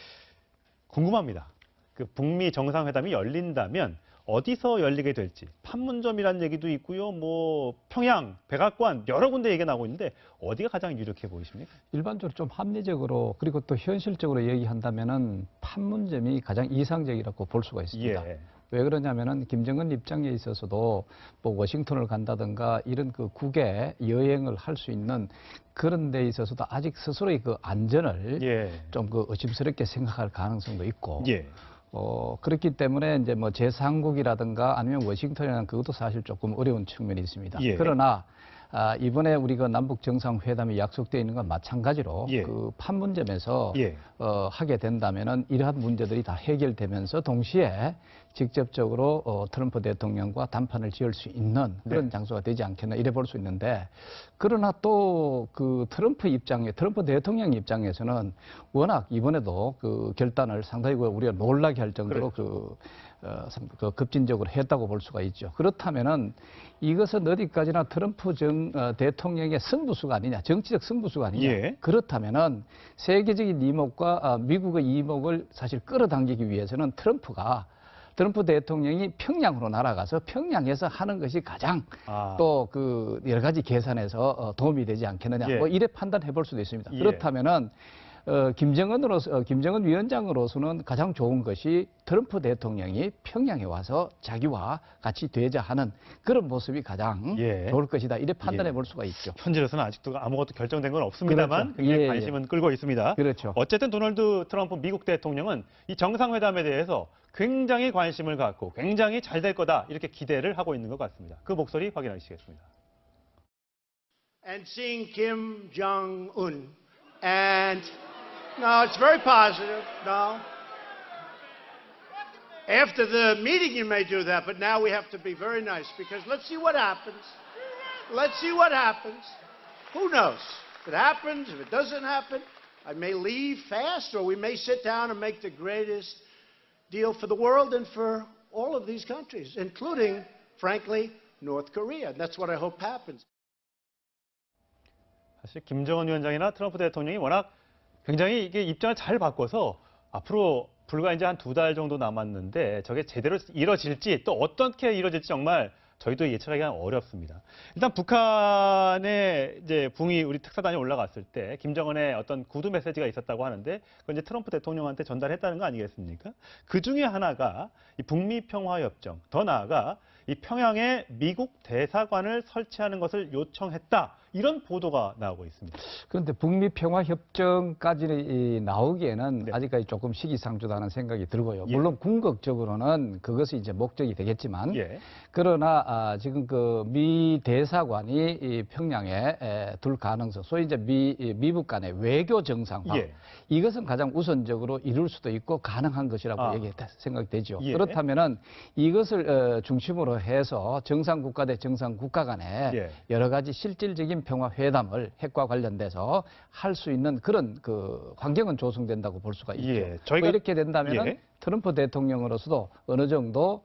궁금합니다. 그 북미 정상회담이 열린다면 어디서 열리게 될지 판문점이라는 얘기도 있고요. 뭐 평양, 백악관 여러 군데 얘기가 나오고 있는데 어디가 가장 유력해 보이십니까? 일반적으로 좀 합리적으로 그리고 또 현실적으로 얘기한다면은 판문점이 가장 이상적이라고 볼 수가 있습니다. 예. 왜 그러냐면은 김정은 입장에 있어서도 뭐 워싱턴을 간다든가 이런 그 국외 여행을 할 수 있는 그런 데 있어서도 아직 스스로의 그 안전을 좀 그 의심스럽게 생각할 가능성도 있고. 그렇기 때문에 이제 뭐 제3국이라든가 아니면 워싱턴이라는 그것도 사실 조금 어려운 측면이 있습니다. 그러나 이번에 우리가 남북 정상회담이 약속되어 있는 건 마찬가지로 그 판문점에서 하게 된다면은 이러한 문제들이 다 해결되면서 동시에 직접적으로 트럼프 대통령과 담판을 지을 수 있는 그런 장소가 되지 않겠나 이래 볼 수 있는데, 그러나 또 그 트럼프 대통령 입장에서는 워낙 이번에도 그 결단을 상당히 우리가 놀라게 할 정도로 그 급진적으로 했다고 볼 수가 있죠. 그렇다면은 이것은 어디까지나 트럼프 대통령의 승부수가 아니냐, 정치적 승부수가 아니냐. 그렇다면은 세계적인 이목과 미국의 이목을 사실 끌어당기기 위해서는 트럼프가 트럼프 대통령이 평양으로 날아가서 평양에서 하는 것이 가장 또 그 여러 가지 계산에서 도움이 되지 않겠느냐. 예. 뭐 이래 판단해 볼 수도 있습니다. 예. 그렇다면은 김정은 위원장으로서는 가장 좋은 것이 트럼프 대통령이 평양에 와서 자기와 같이 대화하는 그런 모습이 가장 좋을 것이다. 이래 판단해 볼 수가 있죠. 현재로서는 아직도 아무것도 결정된 건 없습니다만 그렇죠. 굉장히 관심은 끌고 있습니다. 그렇죠. 어쨌든 도널드 트럼프 미국 대통령은 이 정상회담에 대해서 굉장히 관심을 갖고 굉장히 잘 될 거다 이렇게 기대를 하고 있는 것 같습니다. 그 목소리 확인하시겠습니다. And seeing Kim Jong-un and no, it's very positive. No. After the meeting you may do that, but now we have to be very nice because let's see what happens. Let's see what happens. Who knows? If it happens, if it doesn't happen, I may leave fast or we may sit down and make the greatest deal for the world and for all of these countries, including, frankly, North Korea. And that's what I hope happens. 사실 김정은 위원장이나 트럼프 대통령이 워낙 굉장히 이게 입장을 잘 바꿔서 앞으로 불과 이제 한 2달 정도 남았는데 저게 제대로 이뤄질지 또 어떻게 이뤄질지 정말 저희도 예측하기가 어렵습니다. 일단 북한의 이제 붕이 우리 특사단이 올라갔을 때 김정은의 어떤 구두 메시지가 있었다고 하는데 그건 이제 트럼프 대통령한테 전달했다는 거 아니겠습니까? 그 중에 하나가 이 북미 평화 협정, 더 나아가 이 평양에 미국 대사관을 설치하는 것을 요청했다. 이런 보도가 나오고 있습니다. 그런데 북미 평화 협정까지 나오기에는 아직까지 조금 시기상조다는 생각이 들고요. 물론 궁극적으로는 그것이 이제 목적이 되겠지만 그러나 지금 그 미 대사관이 이 평양에 둘 가능성, 소위 이제 미북 간의 외교 정상화 이것은 가장 우선적으로 이룰 수도 있고 가능한 것이라고 생각되죠. 그렇다면은 이것을 중심으로 해서 정상국가 대 정상국가 간에 여러 가지 실질적인 평화 회담을 핵과 관련돼서 할 수 있는 그런 그 환경은 조성된다고 볼 수가 있죠. 저희가 이렇게 된다면은 트럼프 대통령으로서도 어느 정도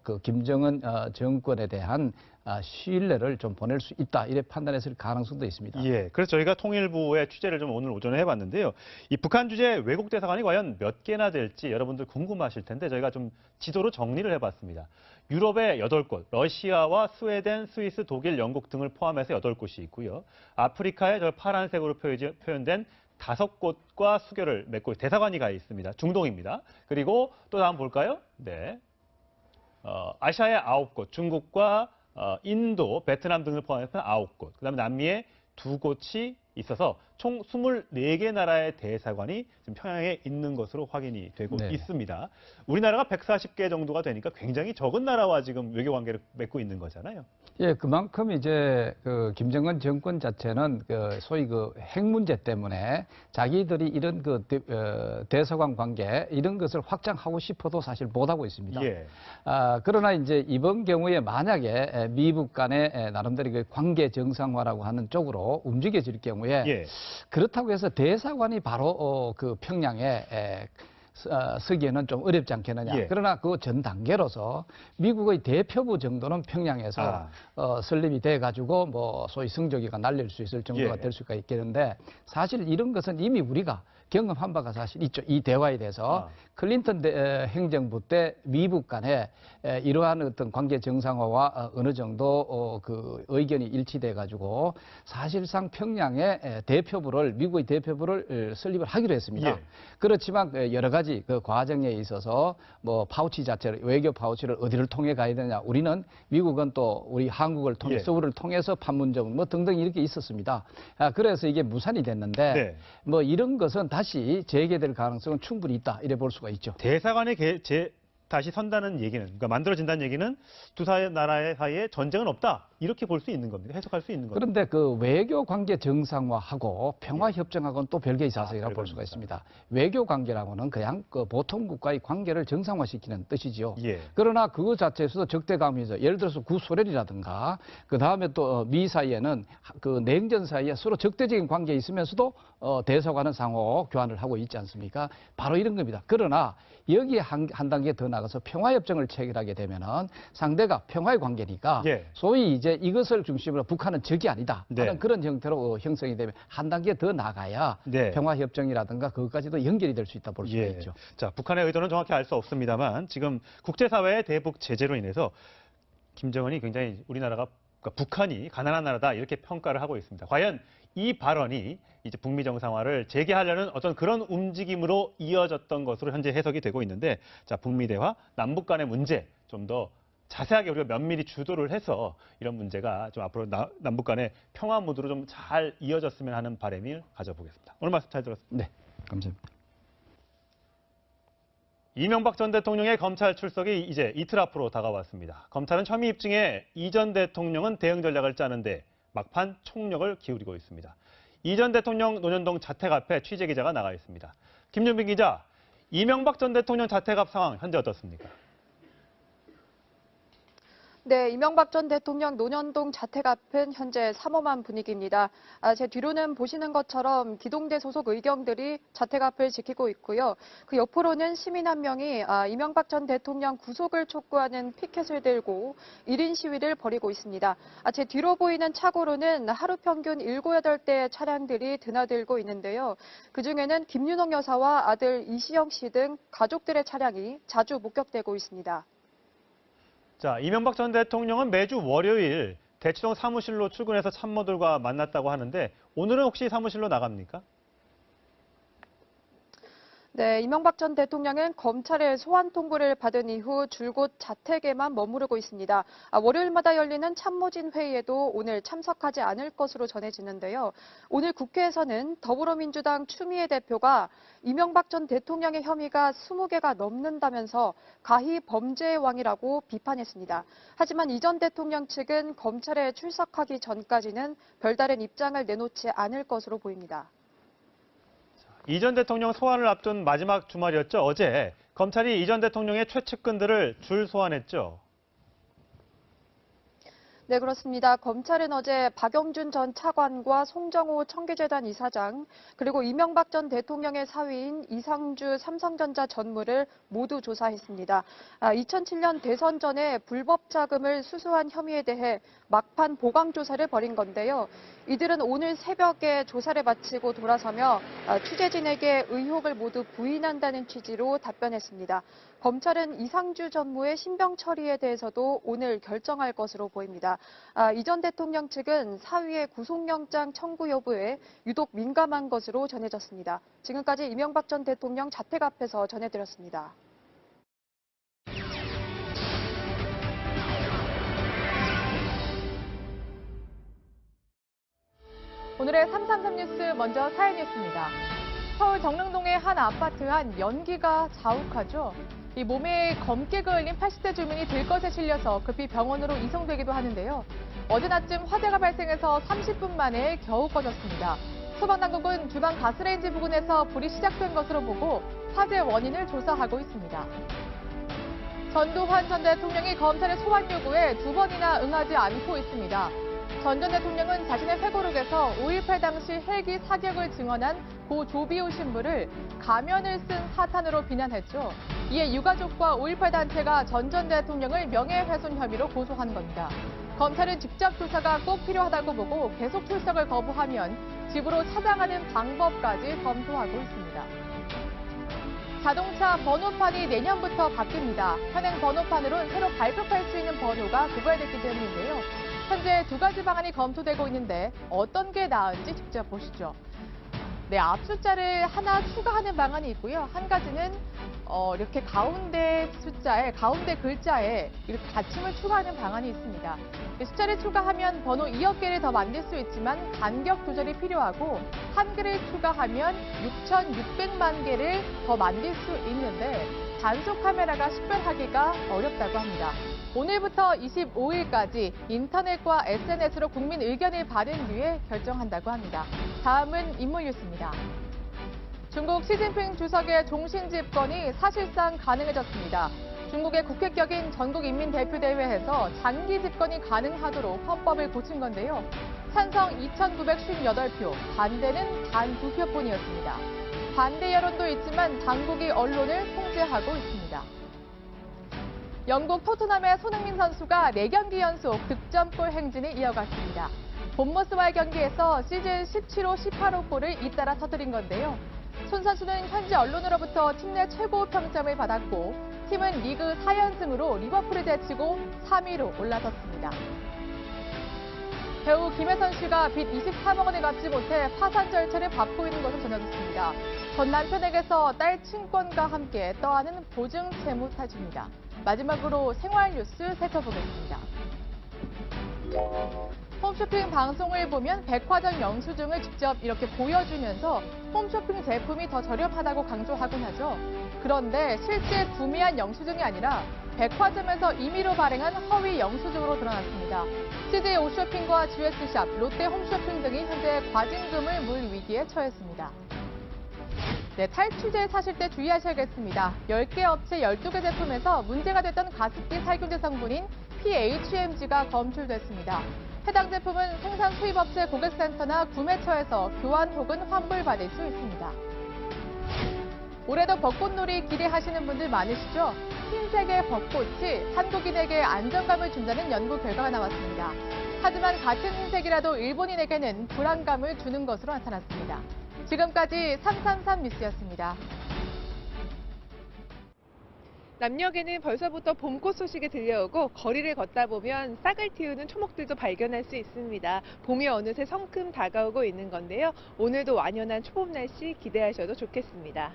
그 김정은 정권에 대한 신뢰를 좀 보낼 수 있다 이래 판단했을 가능성도 있습니다. 그래서 저희가 통일부의 취재를 좀 오늘 오전에 해봤는데요. 이 북한 주재 외국 대사관이 과연 몇 개나 될지 여러분들 궁금하실 텐데 저희가 좀 지도로 정리를 해봤습니다. 유럽의 8곳, 러시아와 스웨덴, 스위스, 독일, 영국 등을 포함해서 8곳이 있고요. 아프리카에 저 파란색으로 표현된 5곳과 수교를 맺고 대사관이 가 있습니다. 중동입니다. 그리고 또 다음 볼까요? 아시아의 9곳, 중국과 인도, 베트남 등을 포함해서 9곳, 그다음에 남미에 2곳이 있어서 총 24개 나라의 대사관이 지금 평양에 있는 것으로 확인이 되고 있습니다. 우리나라가 140개 정도가 되니까 굉장히 적은 나라와 지금 외교 관계를 맺고 있는 거잖아요. 그만큼 이제 그 김정은 정권 자체는 그 소위 그 핵 문제 때문에 자기들이 이런 그 대사관 관계 이런 것을 확장하고 싶어도 사실 못하고 있습니다. 그러나 이제 이번 경우에 만약에 미북 간의 나름대로 그 관계 정상화라고 하는 쪽으로 움직여질 경우에 그렇다고 해서 대사관이 바로 그 평양에 서기에는 좀 어렵지 않겠느냐. 그러나 그 전 단계로서 미국의 대표부 정도는 평양에서 설립이 돼가지고 뭐 소위 성조기가 날릴 수 있을 정도가 될 수가 있겠는데 사실 이런 것은 이미 우리가 경험한 바가 사실 있죠. 이 대화에 대해서 클린턴 행정부 때 미북 간에 이러한 어떤 관계 정상화와 어느 정도 그 의견이 일치돼 가지고 사실상 평양에 대표부를 미국의 대표부를 설립을 하기로 했습니다. 그렇지만 여러 가지 그 과정에 있어서 뭐 파우치 자체를 외교 파우치를 어디를 통해 가야 되냐. 우리는 미국은 또 우리 한국을 통해 서울을 통해서 판문점 뭐 등등 이렇게 있었습니다. 그래서 이게 무산이 됐는데 뭐 이런 것은 다시 재개될 가능성은 충분히 있다. 이래 볼 수가 있죠. 대사관에 다시 선다는 얘기는, 그러니까 만들어진다는 얘기는 두 나라의 사이에 전쟁은 없다. 이렇게 볼 수 있는 겁니다. 해석할 수 있는 겁니다. 그런데 그 외교 관계 정상화하고 평화 협정하고는 또 별개의 사실이라고 볼 수가 있습니다. 외교 관계라고는 그냥 그 보통 국가의 관계를 정상화시키는 뜻이죠. 그러나 그거 자체에서도 적대감이 예를 들어서 구소련이라든가 그 다음에 또 미 사이에는 그 냉전 사이에 서로 적대적인 관계에 있으면서도 대사관은 상호 교환을 하고 있지 않습니까? 바로 이런 겁니다. 그러나 여기에 한 단계 더 나가서 평화협정을 체결하게 되면은 상대가 평화의 관계니까 소위 이제 이제 이것을 중심으로 북한은 적이 아니다 네. 하는 그런 형태로 형성이 되면 한 단계 더 나가야 네. 평화협정이라든가 그것까지도 연결이 될 수 있다 볼 수가 예. 있죠. 자, 북한의 의도는 정확히 알 수 없습니다만 지금 국제사회의 대북 제재로 인해서 김정은이 굉장히 우리나라가 그러니까 북한이 가난한 나라다 이렇게 평가를 하고 있습니다. 과연 이 발언이 이제 북미 정상화를 재개하려는 어떤 그런 움직임으로 이어졌던 것으로 현재 해석이 되고 있는데, 자, 북미 대화, 남북 간의 문제 좀 더 자세하게 우리가 면밀히 주도를 해서 이런 문제가 좀 앞으로 남북 간의 평화 무드로 좀 잘 이어졌으면 하는 바람을 가져보겠습니다. 오늘 말씀 잘 들었습니다. 네, 감사합니다. 이명박 전 대통령의 검찰 출석이 이제 이틀 앞으로 다가왔습니다. 검찰은 혐의 입증에 이 전 대통령은 대응 전략을 짜는데 막판 총력을 기울이고 있습니다. 이 전 대통령 논현동 자택 앞에 취재기자가 나가 있습니다. 김윤빈 기자, 이명박 전 대통령 자택 앞 상황 현재 어떻습니까? 네, 이명박 전 대통령 논현동 자택 앞은 현재 삼엄한 분위기입니다. 제 뒤로는 보시는 것처럼 기동대 소속 의경들이 자택 앞을 지키고 있고요. 그 옆으로는 시민 한 명이 이명박 전 대통령 구속을 촉구하는 피켓을 들고 1인 시위를 벌이고 있습니다. 제 뒤로 보이는 차고로는 하루 평균 7, 8대의 차량들이 드나들고 있는데요. 그중에는 김윤옥 여사와 아들 이시영 씨 등 가족들의 차량이 자주 목격되고 있습니다. 자, 이명박 전 대통령은 매주 월요일 대치동 사무실로 출근해서 참모들과 만났다고 하는데 오늘은 혹시 사무실로 나갑니까? 네, 이명박 전 대통령은 검찰의 소환 통보를 받은 이후 줄곧 자택에만 머무르고 있습니다. 월요일마다 열리는 참모진 회의에도 오늘 참석하지 않을 것으로 전해지는데요. 오늘 국회에서는 더불어민주당 추미애 대표가 이명박 전 대통령의 혐의가 20개가 넘는다면서 가히 범죄의 왕이라고 비판했습니다. 하지만 이 전 대통령 측은 검찰에 출석하기 전까지는 별다른 입장을 내놓지 않을 것으로 보입니다. 이 전 대통령 소환을 앞둔 마지막 주말이었죠. 어제 검찰이 이 전 대통령의 최측근들을 줄 소환했죠. 네, 그렇습니다. 검찰은 어제 박영준 전 차관과 송정호 청계재단 이사장, 그리고 이명박 전 대통령의 사위인 이상주 삼성전자 전무를 모두 조사했습니다. 2007년 대선 전에 불법 자금을 수수한 혐의에 대해 막판 보강 조사를 벌인 건데요. 이들은 오늘 새벽에 조사를 마치고 돌아서며 취재진에게 의혹을 모두 부인한다는 취지로 답변했습니다. 검찰은 이상주 전무의 신병 처리에 대해서도 오늘 결정할 것으로 보입니다. 이 전 대통령 측은 사위의 구속영장 청구 여부에 유독 민감한 것으로 전해졌습니다. 지금까지 이명박 전 대통령 자택 앞에서 전해드렸습니다. 오늘의 333 뉴스 먼저 사회 뉴스입니다. 서울 정릉동의 한 아파트 안 연기가 자욱하죠. 이 몸에 검게 그을린 80대 주민이 들것에 실려서 급히 병원으로 이송되기도 하는데요. 어제 낮쯤 화재가 발생해서 30분 만에 겨우 꺼졌습니다. 소방당국은 주방 가스레인지 부근에서 불이 시작된 것으로 보고 화재 원인을 조사하고 있습니다. 전두환 전 대통령이 검찰의 소환 요구에 2번이나 응하지 않고 있습니다. 전 전 대통령은 자신의 회고록에서 5.18 당시 헬기 사격을 증언한 고 조비오 신부를 가면을 쓴 사탄으로 비난했죠. 이에 유가족과 5.18 단체가 전 전 대통령을 명예훼손 혐의로 고소한 겁니다. 검찰은 직접 조사가 꼭 필요하다고 보고 계속 출석을 거부하면 집으로 찾아가는 방법까지 검토하고 있습니다. 자동차 번호판이 내년부터 바뀝니다. 현행 번호판으론 새로 발급할 수 있는 번호가 고갈됐기 때문인데요. 현재 2가지 방안이 검토되고 있는데 어떤 게 나은지 직접 보시죠. 네, 앞 숫자를 하나 추가하는 방안이 있고요. 한 가지는 이렇게 가운데 글자에 이렇게 받침을 추가하는 방안이 있습니다. 숫자를 추가하면 번호 2억 개를 더 만들 수 있지만 간격 조절이 필요하고 한글을 추가하면 6,600만 개를 더 만들 수 있는데 단속 카메라가 식별하기가 어렵다고 합니다. 오늘부터 25일까지 인터넷과 SNS로 국민 의견을 받은 뒤에 결정한다고 합니다. 다음은 인물 뉴스입니다. 중국 시진핑 주석의 종신 집권이 사실상 가능해졌습니다. 중국의 국회격인 전국인민대표대회에서 장기 집권이 가능하도록 헌법을 고친 건데요. 찬성 2,958표, 반대는 단 2표뿐이었습니다. 반대 여론도 있지만 당국이 언론을 통제하고 있습니다. 영국 토트넘의 손흥민 선수가 4경기 연속 득점골 행진을 이어갔습니다. 본머스와의 경기에서 시즌 17호, 18호 골을 잇따라 터뜨린 건데요. 손 선수는 현지 언론으로부터 팀 내 최고 평점을 받았고 팀은 리그 4연승으로 리버풀을 제치고 3위로 올라섰습니다. 배우 김혜선 씨가 빚 23억 원을 갚지 못해 파산 절차를 밟고 있는 것으로 전해졌습니다. 전 남편에게서 딸 친권과 함께 떠안은 보증 채무 탈취입니다. 마지막으로 생활 뉴스 살펴보겠습니다. 홈쇼핑 방송을 보면 백화점 영수증을 직접 이렇게 보여주면서 홈쇼핑 제품이 더 저렴하다고 강조하곤 하죠. 그런데 실제 구매한 영수증이 아니라 백화점에서 임의로 발행한 허위 영수증으로 드러났습니다. CJ 옷쇼핑과 GS샵, 롯데 홈쇼핑 등이 현재 과징금을 물 위기에 처했습니다. 네, 탈취제 사실 때 주의하셔야겠습니다. 10개 업체 12개 제품에서 문제가 됐던 가습기 살균제 성분인 PHMG가 검출됐습니다. 해당 제품은 생산 수입업체 고객센터나 구매처에서 교환 혹은 환불받을 수 있습니다. 올해도 벚꽃놀이 기대하시는 분들 많으시죠? 흰색의 벚꽃이 한국인에게 안정감을 준다는 연구 결과가 나왔습니다. 하지만 같은 흰색이라도 일본인에게는 불안감을 주는 것으로 나타났습니다. 지금까지 333 뉴스였습니다. 남녘에는 벌써부터 봄꽃 소식이 들려오고 거리를 걷다 보면 싹을 틔우는 초목들도 발견할 수 있습니다. 봄이 어느새 성큼 다가오고 있는 건데요. 오늘도 완연한 초봄 날씨 기대하셔도 좋겠습니다.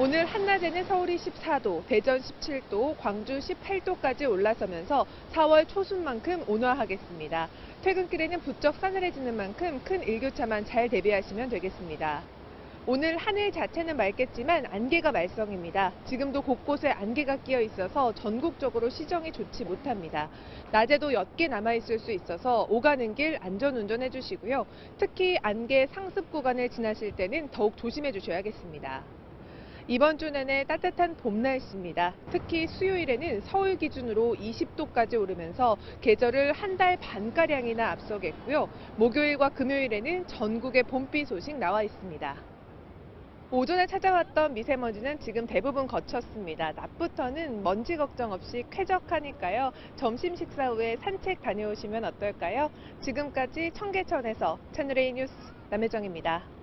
오늘 한낮에는 서울이 14도, 대전 17도, 광주 18도까지 올라서면서 4월 초순만큼 온화하겠습니다. 퇴근길에는 부쩍 싸늘해지는 만큼 큰 일교차만 잘 대비하시면 되겠습니다. 오늘 하늘 자체는 맑겠지만 안개가 말썽입니다. 지금도 곳곳에 안개가 끼어 있어서 전국적으로 시정이 좋지 못합니다. 낮에도 옅게 남아있을 수 있어서 오가는 길 안전운전해 주시고요. 특히 안개 상습 구간을 지나실 때는 더욱 조심해 주셔야겠습니다. 이번 주 내내 따뜻한 봄 날씨입니다. 특히 수요일에는 서울 기준으로 20도까지 오르면서 계절을 한 달 반가량이나 앞서겠고요. 목요일과 금요일에는 전국에 봄비 소식 나와 있습니다. 오전에 찾아왔던 미세먼지는 지금 대부분 거쳤습니다. 낮부터는 먼지 걱정 없이 쾌적하니까요. 점심 식사 후에 산책 다녀오시면 어떨까요? 지금까지 청계천에서 채널A 뉴스 남혜정입니다.